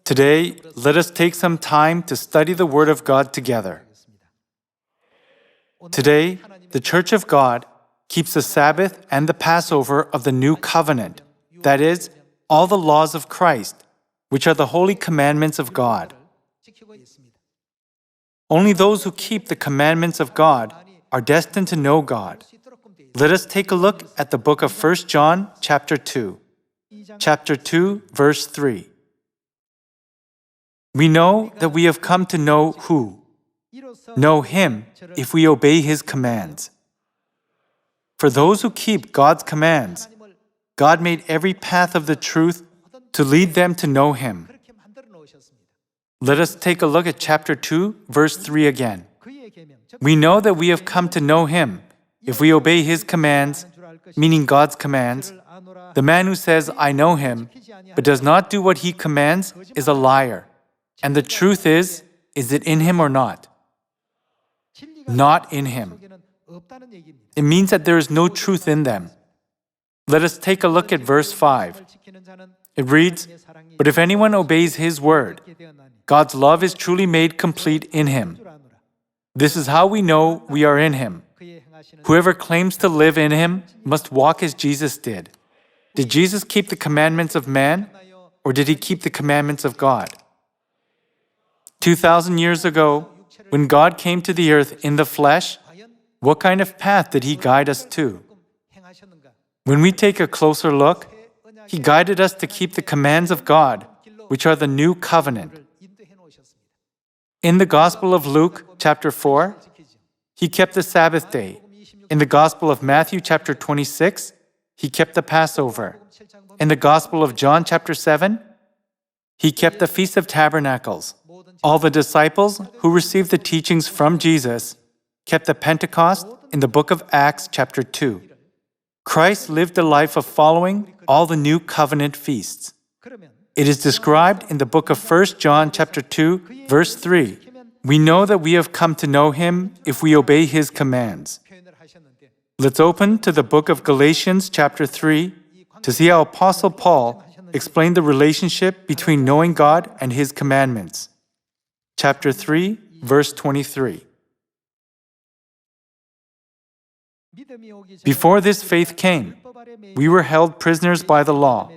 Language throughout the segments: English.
Today, let us take some time to study the Word of God together. Today, the Church of God keeps the Sabbath and the Passover of the New Covenant, that is, all the laws of Christ, which are the holy commandments of God. Only those who keep the commandments of God are destined to know God. Let us take a look at the book of 1 John chapter 2. Chapter 2, verse 3. We know that we have come to know who? Know Him if we obey His commands. For those who keep God's commands, God made every path of the truth to lead them to know Him. Let us take a look at chapter 2, verse 3 again. We know that we have come to know Him if we obey His commands, meaning God's commands. The man who says, I know Him, but does not do what He commands is a liar. And the truth is it in him or not? Not in him. It means that there is no truth in them. Let us take a look at verse 5. It reads, But if anyone obeys His word, God's love is truly made complete in him. This is how we know we are in Him. Whoever claims to live in Him must walk as Jesus did. Did Jesus keep the commandments of man, or did He keep the commandments of God? 2,000 years ago, when God came to the earth in the flesh, what kind of path did He guide us to? When we take a closer look, He guided us to keep the commands of God, which are the new covenant. In the Gospel of Luke, chapter 4, He kept the Sabbath day. In the Gospel of Matthew, chapter 26, He kept the Passover. In the Gospel of John, chapter 7, He kept the Feast of Tabernacles. All the disciples who received the teachings from Jesus kept the Pentecost in the book of Acts, chapter 2. Christ lived a life of following all the new covenant feasts. It is described in the book of 1 John, chapter 2, verse 3. We know that we have come to know Him if we obey His commands. Let's open to the book of Galatians, chapter 3, to see how Apostle Paul explained the relationship between knowing God and His commandments. Chapter 3, verse 23. Before this faith came, we were held prisoners by the law,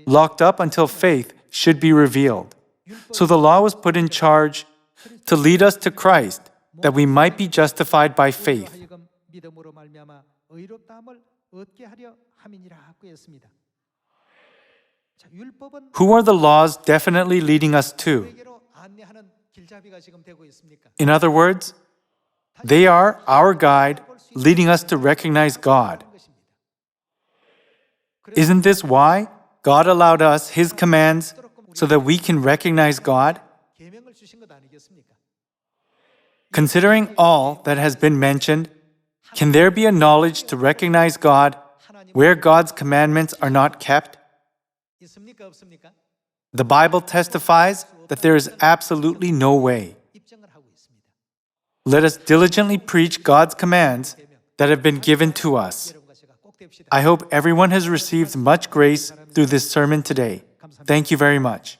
locked up until faith should be revealed. So the law was put in charge to lead us to Christ, that we might be justified by faith. Who are the laws definitely leading us to? In other words, they are our guide leading us to recognize God. Isn't this why God allowed us His commands so that we can recognize God? Considering all that has been mentioned, can there be a knowledge to recognize God where God's commandments are not kept? The Bible testifies that there is absolutely no way. Let us diligently preach God's commands that have been given to us. I hope everyone has received much grace through this sermon today. Thank you very much.